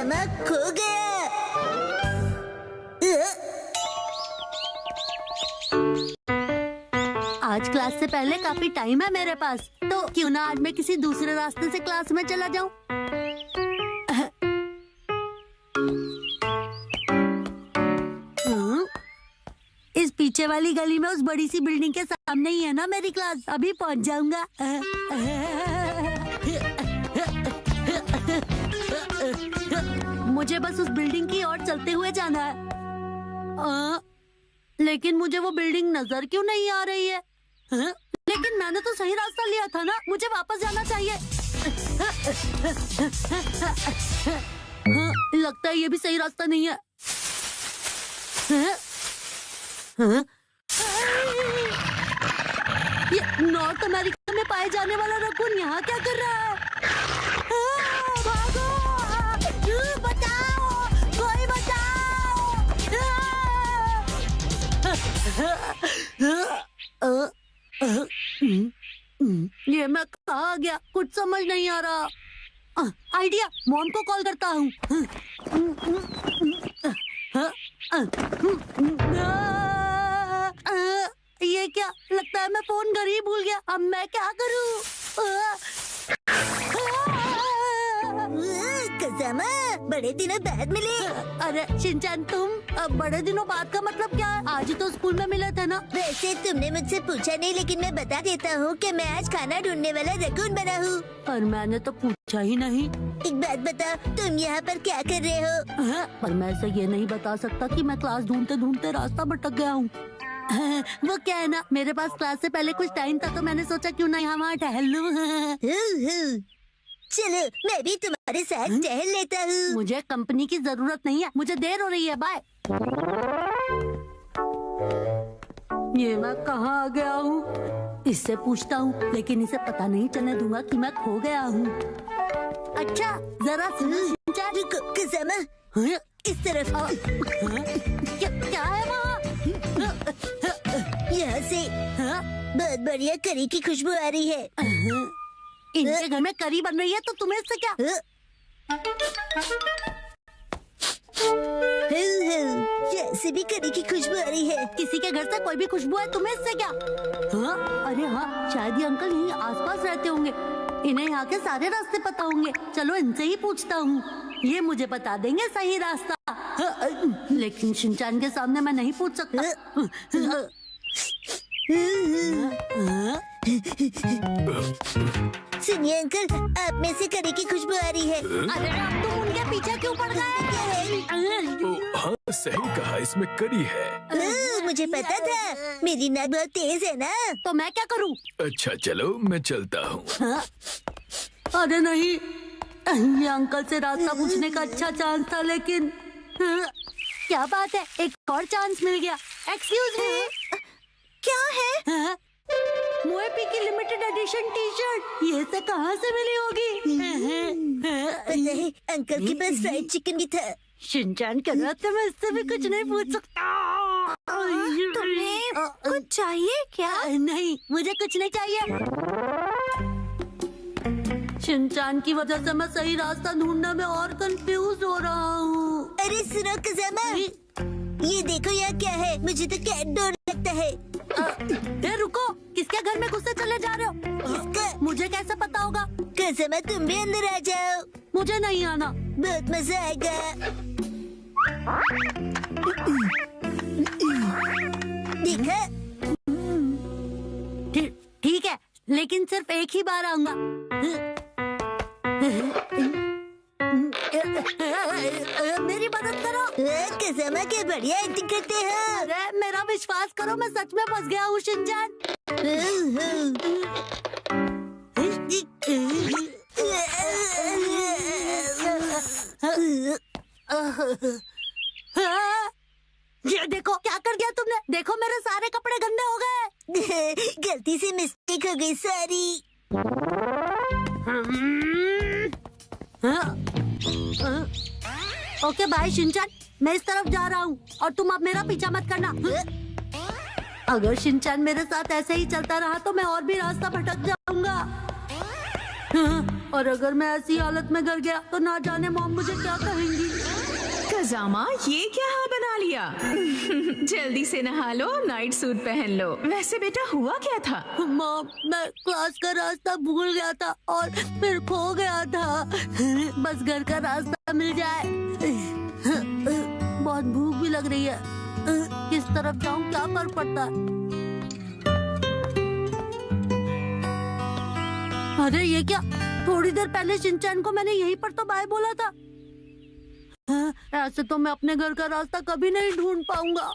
Kazama खो गया। आज क्लास से पहले काफी टाइम है मेरे पास, तो क्यों ना आज मैं किसी दूसरे रास्ते से क्लास में चला जाऊं। इस पीछे वाली गली में उस बड़ी सी बिल्डिंग के सामने ही है ना मेरी क्लास, अभी पहुंच जाऊंगा। मुझे बस उस बिल्डिंग की ओर चलते हुए जाना है। लेकिन मुझे वो बिल्डिंग नजर क्यों नहीं आ रही है? लेकिन मैंने तो सही रास्ता लिया था ना, मुझे वापस जाना चाहिए। लगता है ये भी सही रास्ता नहीं है। ये नॉर्थ अमेरिका में पाए जाने वाला रकून यहाँ क्या कर रहा है? भागो! बचाओ! कोई बचाओ! ये मैं कहाँ आ गया? कुछ समझ नहीं आ रहा। आइडिया, मॉम को कॉल करता हूँ। ये क्या? लगता है मैं फोन घर ही भूल गया। अब मैं क्या करूँ? कज़ामा, बड़े दिनों बाद मिले। अरे शिनचैन, तुम? अब बड़े दिनों बाद का मतलब क्या है? आज ही तो स्कूल में मिले थे ना। वैसे तुमने मुझसे पूछा नहीं, लेकिन मैं बता देता हूँ कि मैं आज खाना ढूंढने वाला रकून बना हूँ। पर मैंने तो पूछा ही नहीं। एक बात बता, तुम यहाँ पर क्या कर रहे हो? पर मैं ऐसे ये नहीं बता सकता कि मैं क्लास ढूंढते ढूंढते रास्ता भटक गया हूँ। वो क्या है ना, मेरे पास क्लास से पहले कुछ टाइम था, तो मैंने सोचा क्यों ना यहाँ वहाँ टहल लूं। चलो, मैं भी तुम्हारे साथ टहल लेता हूँ। मुझे कंपनी की जरूरत नहीं है, मुझे देर हो रही है। बाय। ये मैं कहाँ आ गया हूँ? इससे पूछता हूँ, लेकिन इसे पता नहीं चलने दूंगा कि मैं खो गया हूँ। अच्छा, जरा सुनो शिनचैन। रुको कज़ामा, इस तरफ। क्या है वहाँ? यहाँ से बहुत बढ़िया करी की खुशबू आ रही है। इनके घर में करी बन रही है, तो तुम्हें इससे क्या? यहाँ से भी करी की खुशबू आ रही है। किसी के घर से कोई भी खुशबू है, तुम्हें इससे क्या? अरे हाँ, शायद ये अंकल यहीं आसपास रहते होंगे। इन्हें यहाँ के सारे रास्ते पता होंगे। चलो इनसे ही पूछता हूँ, ये मुझे बता देंगे सही रास्ता। लेकिन शिनचैन के सामने मैं नहीं पूछ सकता। सुनिए अंकल, आप में से करी की खुशबू आ रही है। अरे अब तुम उनके पीछे क्यों पड़ गए? हाँ, सही कहा, इसमें करी है। मुझे पता था, मेरी नाक बहुत तेज है ना। तो मैं क्या करूँ? अच्छा चलो, मैं चलता हूँ। अरे नहीं, ये अंकल से रास्ता पूछने का अच्छा चांस था, लेकिन क्या बात है, एक और चांस मिल गया। एक्सक्यूज मी, क्या है? मोएपी की लिमिटेड एडिशन टी शर्ट, ये से कहाँ से मिली होगी? पता है, अंकल के पास फ्राइड चिकन भी था। शिनचैन कह रहा था मैं इससे भी कुछ नहीं पूछ सकता। तुम्हें कुछ चाहिए क्या? नहीं, मुझे कुछ नहीं चाहिए। शिनचैन की वजह से मैं सही रास्ता ढूंढने में और कंफ्यूज हो रहा हूँ। अरे सुनो कज़ामा, ये देखो यहाँ क्या है। मुझे तो कैट डोर लगता है। रुको, किसके घर में घुसे चले जा रहे हो? किसका? मुझे कैसे पता होगा? कज़ामा, तुम भी अंदर आ जाओ, मुझे नहीं आना। बहुत मजा आएगा। देखा? ठीक है, लेकिन सिर्फ एक ही बार आऊंगा। मेरी मदद करो। कज़ामा, क्या बढ़िया एक्टिंग करते हैं। अरे मेरा विश्वास करो, मैं सच में फंस गया हूँ शिनचैन। ये देखो, क्या कर दिया तुमने? देखो मेरे सारे कपड़े गंदे हो गए। गलती से मिस्टेक हो गई, सॉरी। ओके बाय शिनचैन, मैं इस तरफ जा रहा हूँ और तुम अब मेरा पीछा मत करना। अगर शिनचैन मेरे साथ ऐसे ही चलता रहा तो मैं और भी रास्ता भटक जाऊंगा। और अगर मैं ऐसी हालत में घर गया तो ना जाने मॉम मुझे क्या कहेंगी। खजामा, ये क्या हाल बना लिया? जल्दी से नहा लो, नाइट सूट पहन लो। वैसे बेटा हुआ क्या था? मॉम, मैं क्लास का रास्ता भूल गया था और फिर खो गया था। बस घर का रास्ता मिल जाए। बहुत भूख भी लग रही है। किस तरफ जाऊं, क्या फर्क पड़ता है? अरे ये क्या, थोड़ी देर पहले शिनचैन को मैंने यहीं पर तो बाय बोला था। ऐसे तो मैं अपने घर का रास्ता कभी नहीं ढूंढ पाऊंगा।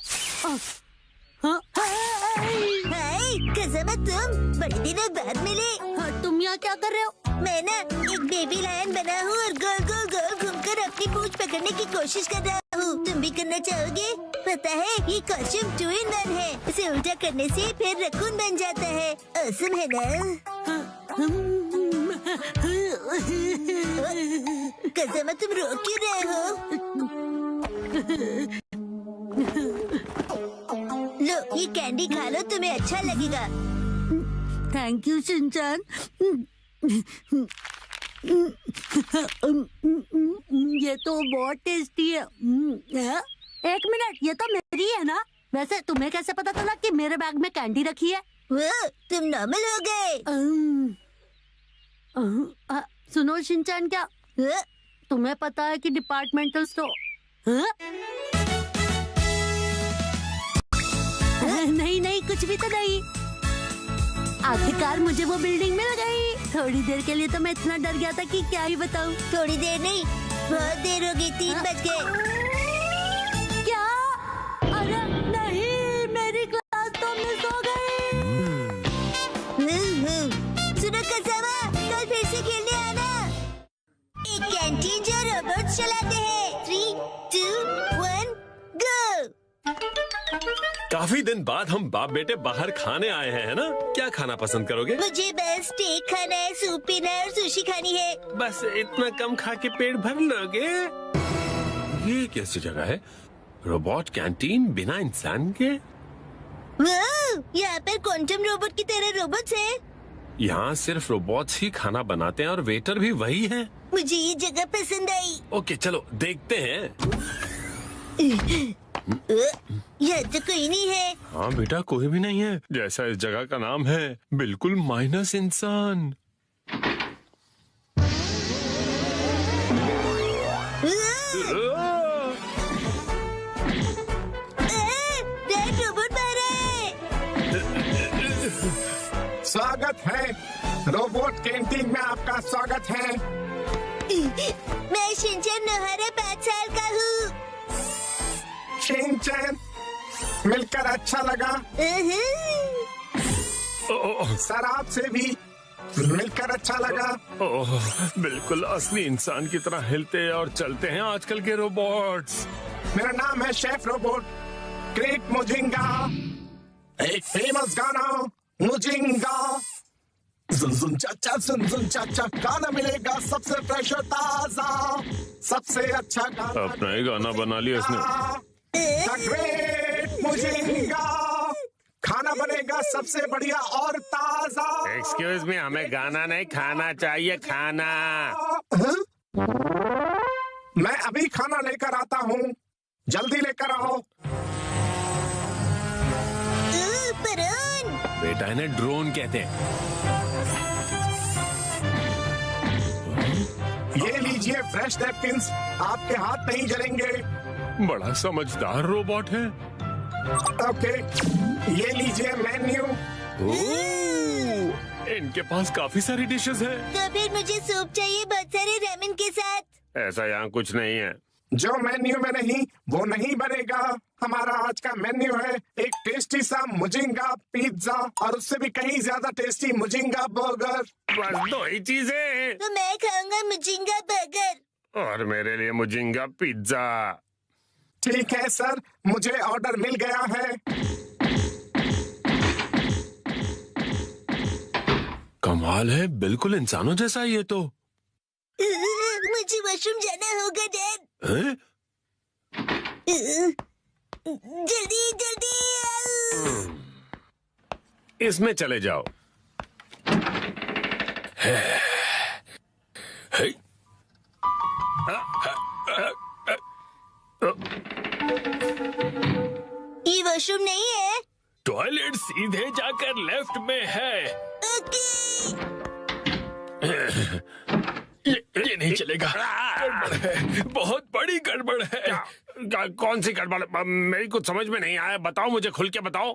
कज़ामा, तुम बड़े दिनों बाद मिले। तुम यहाँ क्या कर रहे हो? मैं ना एक बेबी लायन बना हूँ और गोल गोल गोल घूमकर अपनी पूंछ पकड़ने की कोशिश कर रहा हूँ। तुम भी करना चाहोगे? पता है, ये कॉस्ट्यूम 2 in 1 है। इसे उल्टा करने से फिर रकून बन जाता है। औसम है ना? कज़ामा, तुम रो क्यों रहे हो? लो, ये कैंडी खा लो, तुम्हें अच्छा लगेगा। Thank you Shinchan. ये तो बहुत टेस्टी है। एक मिनट, ये तो मेरी है ना? वैसे तुम्हें कैसे पता चला कि मेरे बैग में कैंडी रखी है? वो, तुम नॉर्मल हो गए। सुनो शिनचैन, क्या तुम्हें पता है कि डिपार्टमेंटल स्टोर? नहीं नहीं, कुछ भी तो नहीं। आखिरकार मुझे वो बिल्डिंग मिल गई। थोड़ी देर के लिए तो मैं इतना डर गया था कि क्या ही बताऊं। थोड़ी देर नहीं, बहुत देर हो गई। 3 बज गए। क्या? अरे नहीं, मेरी क्लास तो मिस हो गई। सुनो कज़ामा, कल फिर से खेलने आना। एक कैंटीन जो रोबोट चलाते हैं। 3, 2, 1, गो। काफी दिन बाद हम बाप बेटे बाहर खाने आए हैं, है ना? क्या खाना पसंद करोगे? मुझे बस स्टेक खाना है, सूप पीना है और सुशी खानी है। बस इतना कम खा के पेट भर लोगे? ये कैसी जगह है? रोबोट कैंटीन बिना इंसान के? यहाँ पर क्वांटम रोबोट की तरह रोबोट्स हैं। यहाँ सिर्फ रोबोट्स ही खाना बनाते हैं और वेटर भी वही है। मुझे ये जगह पसंद आई। ओके, चलो देखते हैं। यहाँ तो कोई नहीं है। हाँ बेटा, कोई भी नहीं है। जैसा इस जगह का नाम है, बिल्कुल माइनस इंसान। रोबोट मारा है। स्वागत है, रोबोट कैंटीन में आपका स्वागत है। मैं शिनचैन नोहारा 5 साल का हूँ। शिनचैन, मिलकर अच्छा लगा। सर, आपसे भी मिलकर अच्छा लगा। ओह, बिल्कुल असली इंसान की तरह हिलते और चलते हैं आजकल के रोबोट्स। मेरा नाम है शेफ रोबोट ग्रेट मुजिंगा। एक फेमस गाना मुजिंगा। सुन सुन चाचा गाना मिलेगा सबसे फ्रेश और ताजा, सबसे अच्छा गाना। अपना ही गाना बना लिया इसने। द ग्रेट मुजिंगा, खाना बनेगा सबसे बढ़िया और ताजा। एक्सक्यूज मी, हमें गाना नहीं खाना चाहिए, खाना। मैं अभी खाना लेकर आता हूँ, जल्दी लेकर आओ। बेटा, इन्हें ड्रोन कहते हैं। ये लीजिए फ्रेश नैपकिंस, आपके हाथ नहीं जलेंगे। बड़ा समझदार रोबोट है। ओके, ये लीजिए मेन्यू। इनके पास काफी सारी डिशेस है। तो फिर मुझे सूप चाहिए, बहुत सारे रामेन के साथ। ऐसा यहाँ कुछ नहीं है। जो मेन्यू में नहीं वो नहीं बनेगा। हमारा आज का मेन्यू है एक टेस्टी सा मुजिंगा पिज्जा और उससे भी कहीं ज्यादा टेस्टी मुजिंगा बर्गर। बस 2 ही चीजें। तो मैं खाऊंगा मुजिंगा बर्गर। और मेरे लिए मुजिंगा पिज्जा। ठीक है सर, मुझे ऑर्डर मिल गया है। कमाल है, बिल्कुल इंसानों जैसा है ये तो। मुझे वॉशरूम जाना होगा डैड। हैं? जल्दी जल्दी। इसमें चले जाओ। वॉशरूम नहीं है। टॉयलेट सीधे जाकर लेफ्ट में है। ओके। ये नहीं चलेगा, गड़बड़ है, बहुत बड़ी गड़बड़ है। कौन सी गड़बड़? मेरी कुछ समझ में नहीं आया, बताओ मुझे, खुल के बताओ।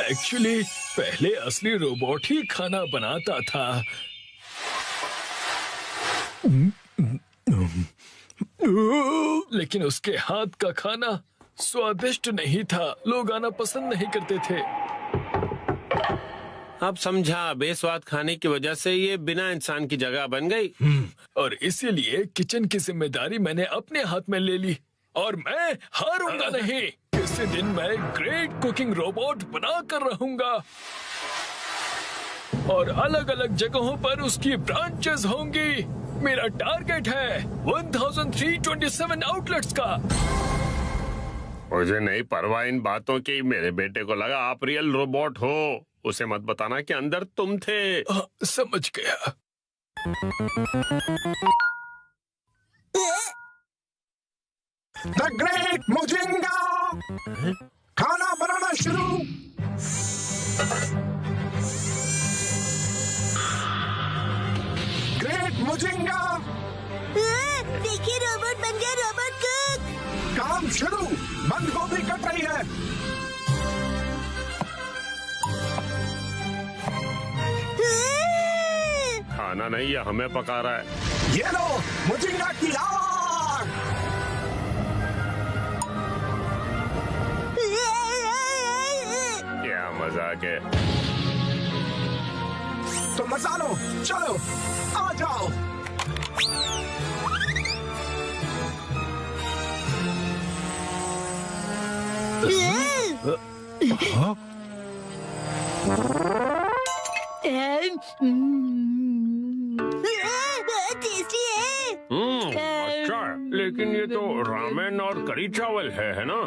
एक्चुअली पहले असली रोबोट ही खाना बनाता था। लेकिन उसके हाथ का खाना स्वादिष्ट नहीं था, लोग आना पसंद नहीं करते थे। अब समझा, बेस्वाद खाने की वजह से ये बिना इंसान की जगह बन गई। और इसीलिए किचन की जिम्मेदारी मैंने अपने हाथ में ले ली और मैं हारूंगा नहीं। किसी दिन मैं ग्रेट कुकिंग रोबोट बना कर रहूंगा और अलग अलग जगहों पर उसकी ब्रांचेस होंगी। मेरा टारगेट है 1327 आउटलेट्स का। मुझे नहीं परवाह इन बातों की। मेरे बेटे को लगा आप रियल रोबोट हो। उसे मत बताना कि अंदर तुम थे। समझ गया। द ग्रेट मुजिंगा खाना बनाना शुरू। ग्रेट मुजिंगा देखिए, रोबोट बन गया, रोबोट कुक। काम शुरू। बंद गोभी कट रही है। खाना नहीं, ये हमें पका रहा है। ये लो मुजिंगा की आग। क्या मजाक है। तो मजा लो, चलो आ जाओ। टेस्टी है। अच्छा है, लेकिन ये तो रामेन और करी चावल है ना?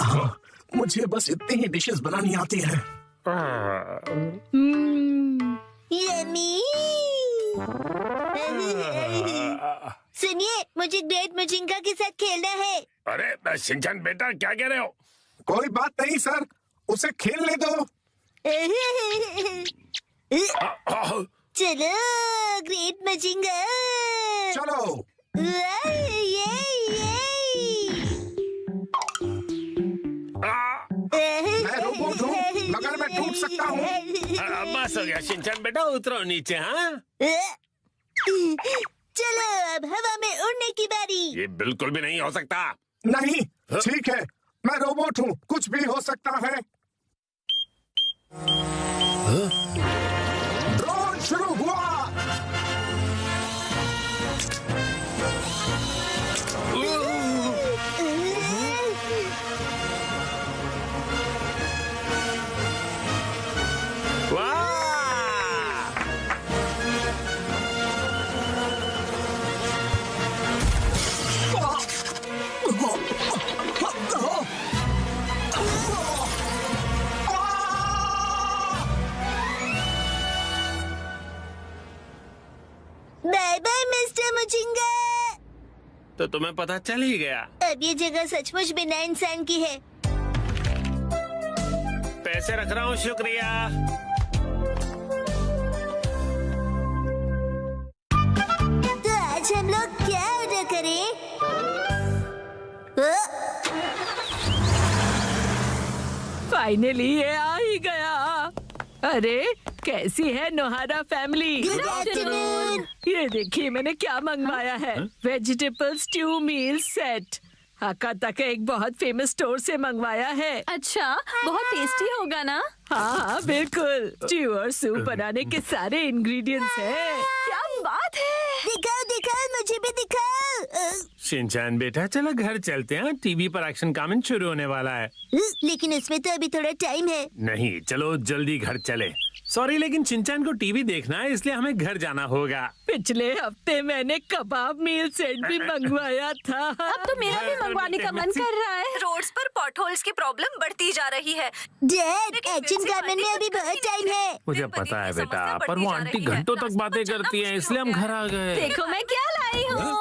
हाँ, मुझे बस इतनी ही डिशेस बनानी आती है। यम्मी। सुनिए, मुझे ग्रेट मुजिंगा के साथ खेलना है। अरे शिनचैन बेटा, क्या कह रहे हो? कोई बात नहीं सर, उसे खेलने दो। चलो ग्रेट मुजिंगा। चलो। मैं रोबोट हूँ, मगर मैं टूट सकता हूँ। बस हो गया शिनचैन बेटा, उतरो नीचे। हाँ, चलो अब हवा में उड़ने की बारी। ये बिल्कुल भी नहीं हो सकता। नहीं, ठीक है, मैं रोबोट हूँ, कुछ भी हो सकता है। ड्रोन शुरू हुआ। बाय बाय मिस्टर मुजिंगा। तो तुम्हें पता चल ही गया। अब ये जगह सचमुच बिना इंसान की है। पैसे रख रहा हूँ, शुक्रिया। तो आज हम लोग क्या ऑर्डर करें? फाइनली ये आ ही गया। अरे कैसी है नोहारा फैमिली? Good afternoon. ये देखिए मैंने क्या मंगवाया है। वेजिटेबल स्ट्यू मील सेट। हकाता का एक बहुत फेमस स्टोर से मंगवाया है। अच्छा, बहुत टेस्टी होगा ना? हाँ बिल्कुल, स्ट्यू और सूप बनाने के सारे इंग्रेडिएंट्स हैं। क्या बात है! दिखाओ दिखाओ, मुझे भी दिखाओ। शिनचैन बेटा, चलो घर चलते हैं, टीवी पर एक्शन कमेंट शुरू होने वाला है। लेकिन उसमें तो अभी थोड़ा टाइम है। नहीं, चलो जल्दी घर चले। सॉरी, लेकिन शिनचैन को टीवी देखना है, इसलिए हमें घर जाना होगा। पिछले हफ्ते मैंने कबाब मील सेट भी मंगवाया था। अब तो मेरा भी मंगवाने का मन कर रहा है। रोड्स पर पॉटहोल्स की प्रॉब्लम बढ़ती जा रही है। डैड, एक्शन गार्डन में अभी बहुत टाइम है। मुझे पता है बेटा, पर वो आंटी घंटों तक बातें करती हैं, इसलिए हम घर आ गए। देखो मैं क्या लाई हूँ।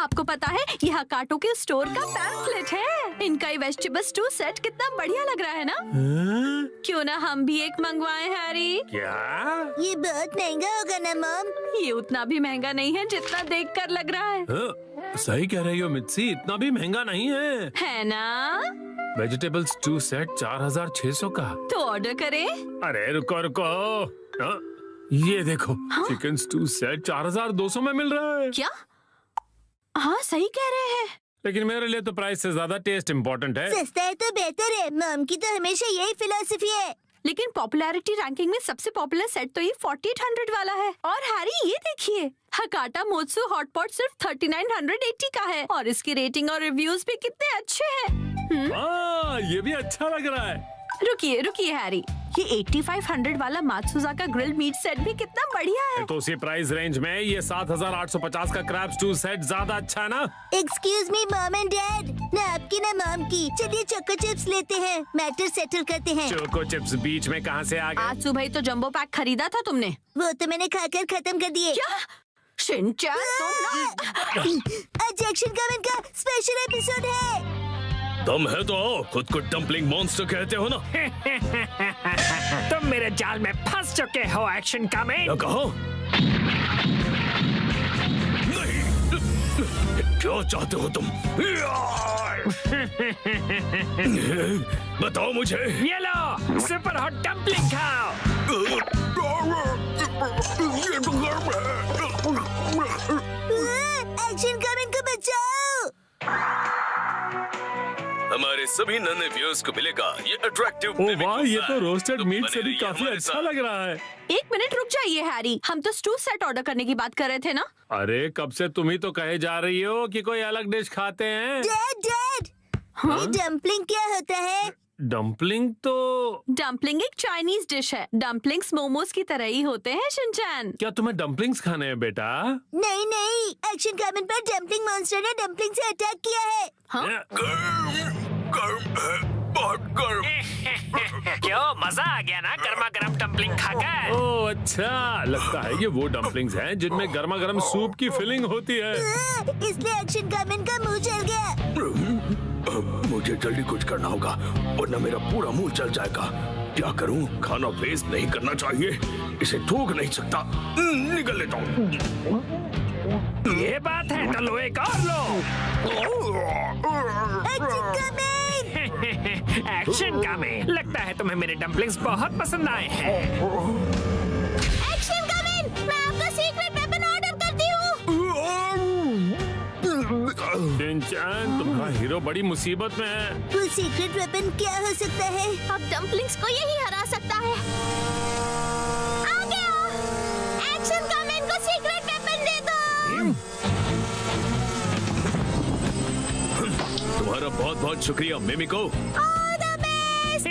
आपको पता है ये हकाटो के स्टोर का पैम्फलेट है। इनका ये वेजिटेबल स्टू सेट कितना बढ़िया लग रहा है ना। क्यों ना हम भी एक मंगवाएं हैरी? क्या? ये बहुत महंगा होगा ना मॉम? ये उतना भी महंगा नहीं है जितना देखकर लग रहा है। सही कह रही हो मित्सी, इतना भी महंगा नहीं है ना? वेजिटेबल स्टू सेट 4600 का। तो ऑर्डर करें? अरे रुको रुको, ये देखो चिकन स्टू सेट 4200 में मिल रहा है। क्या? हाँ सही कह रहे हैं। लेकिन मेरे लिए तो प्राइस से ज्यादा टेस्ट इम्पोर्टेंट है। सस्ता है तो बेहतर है, मॉम की तो हमेशा यही फिलॉसफी है। लेकिन पॉपुलैरिटी रैंकिंग में सबसे पॉपुलर सेट तो ये 4800 वाला है। और हैरी ये देखिए, हकाटा मोत्सु हॉटपॉट सिर्फ 3980 का है और इसकी रेटिंग और रिव्यूज भी कितने अच्छे हैं। ये भी अच्छा लग रहा है। रुकिए रुकिए हैरी, ये 8500 वाला मात्सुजाका ग्रिल्ड मीट सेट भी कितना बढ़िया है। तो उसी प्राइस रेंज में ये 7850 का क्रैब स्टू सेट ज्यादा अच्छा है ना? Excuse me mom and dad, ना आपकी ना मॉम की। चलिए चोको चिप्स लेते हैं, मैटर सेटल करते हैं। चोको चिप्स बीच में कहाँ से आ गए? आज सुबह ही तो जंबो पैक खरीदा था तुमने। वो तो मैंने खाकर खत्म कर दिए। क्या? शिनचैन तुम आज एक्शन कमेंट का स्पेशल एपिसोड है। तुम है तो आओ, खुद को डम्पलिंग मॉन्स्टर कहते हो ना। तुम मेरे जाल में फंस चुके हो एक्शन कमेंट। कहो नहीं, क्या चाहते हो तुम? बताओ मुझे। ये लो सुपर हॉट डम्पलिंग खाओ। एक्शन कमेंट को बचाओ। हमारे सभी नन्हे व्यूअर्स को मिलेगा ये अट्रैक्टिव। ओ वाह, ये तो रोस्टेड मीट से भी काफी अच्छा लग रहा है। एक मिनट रुक जाइए हैरी, हम तो स्टू सेट ऑर्डर करने की बात कर रहे थे ना। अरे कब से तुम ही तो कहे जा रही हो कि कोई अलग डिश खाते हैं। डैड डैड, ये डम्पलिंग क्या होता है? डम्पलिंग तो डम्पलिंग एक चाइनीज डिश है। डम्पलिंग्स मोमोज की तरह ही होते हैं शिनचैन। क्या तुम्हें डम्पलिंग्स खाने हैं बेटा? नहीं नहीं, एक्शन कमेंट पर डम्पलिंग मॉन्स्टर ने डम्पलिंग से अटैक किया है। हाँ? गर्म है, बहुत गर्म। क्यों मजा आ गया ना गर्मा गर्म डम्पलिंग खाकर? ओह अच्छा, लगता है ये वो डम्पलिंग्स हैं जिनमें गर्मा गर्म सूप की फिलिंग होती है। इसलिए एक्शन कमेंट का मुंह जल गया। मुझे जल्दी कुछ करना होगा वरना मेरा पूरा मुंह जल जाएगा। क्या करूं? खाना वेस्ट नहीं करना चाहिए, इसे थूक नहीं सकता। निकल लेता हूँ। ये बात है तो लो एक और लो। एक्शन कमेंट, एक्शन कमेंट, लगता है तुम्हें मेरे डम्पलिंग्स बहुत पसंद आए हैं। एक्शन कमेंट, मैं आपका सीक्रेट वेपन ऑर्डर करती हूँ। शिनचैन, तुम्हारा हीरो बड़ी मुसीबत में है। वो सीक्रेट वेपन क्या हो सकता है? अब डम्पलिंग्स को यही हरा सकता है। आ गया। एक्शन कमेंट को सीक्रेट वेपन दे दो। तुम्हारा बहुत बहुत शुक्रिया मिमिको। All the best.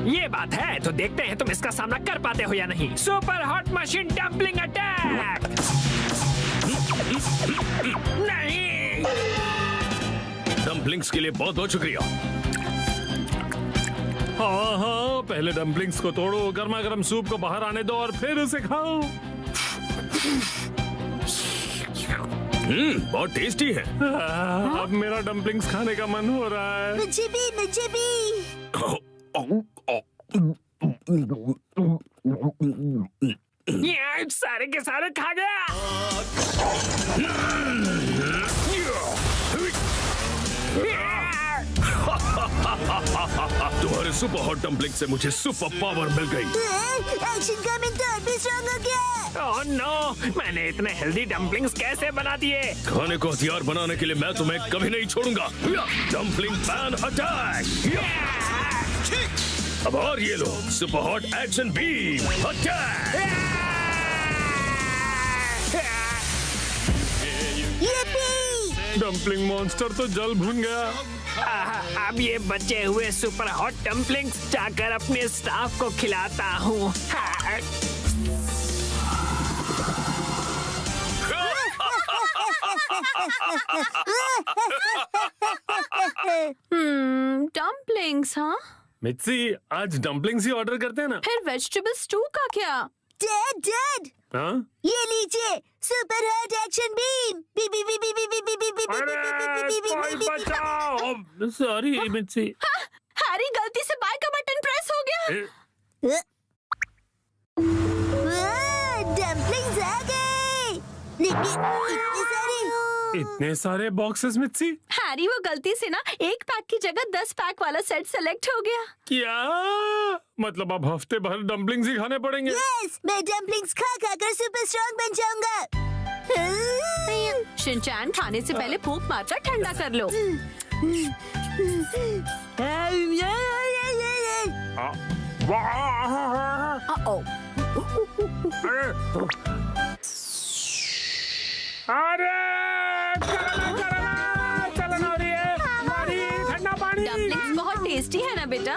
ये बात है तो देखते हैं तुम इसका सामना कर पाते हो या नहीं। Super hot machine dumpling attack. नहीं, डम्पलिंग्स के लिए बहुत बहुत शुक्रिया। हाँ हाँ, पहले डम्पलिंग्स को तोड़ो, गर्मा गर्म सूप को बाहर आने दो और फिर उसे खाओ। बहुत टेस्टी है। अब मेरा डम्पलिंग्स खाने का मन हो रहा है। मुझे भी, मुझे भी। ये सारे के सारे खा गया। तुम्हारे सुपर हॉट डम्पलिंग से मुझे सुपर पावर मिल गई। एक्शन कमेंट तो और भी स्ट्रॉन्ग हो गया। ओह नो, मैंने इतने हेल्दी डम्पलिंग्स कैसे बना दिए? खाने को हथियार बनाने के लिए मैं तुम्हें कभी नहीं छोड़ूंगा। Dumpling pan attack. अब और ये लो super hot action beam attack. Dumpling monster तो जल भून गया। अब ये बचे हुए सुपर हॉट डम्पलिंग्स जाकर अपने स्टाफ को खिलाता हूँ। डम्पलिंग्स हाँ? मित्सी, आज डम्पलिंग्स ही ऑर्डर करते हैं ना? फिर वेजिटेबल स्टू का क्या? डैड डैड, हाँ? ये लीजिए सुपर हॉट एक्शन बीम। बी बी बी बी बी बी बी अरे कोई बचाओ। सॉरी मिर्ची। हैरी गलती से बाय का बटन प्रेस हो गया। डम्पलिंग्स आ गए, लेकिन इतने सारे बॉक्सेस मिर्ची। हैरी वो गलती से ना एक पैक की जगह 10 पैक वाला सेट सेलेक्ट हो गया। क्या मतलब अब हफ्ते भर डम्पलिंग्स ही खाने पड़ेंगे? यस, मैं डम्पलिंग्स खा खा कर सुपर स्ट्रॉन्ग बन जाऊंगा। शिनचैन खाने से पहले फूंक मारकर ठंडा कर लो। अरे चलना हो रही है। ठंडा पानी। डम्पलिंग्स बहुत टेस्टी है ना बेटा?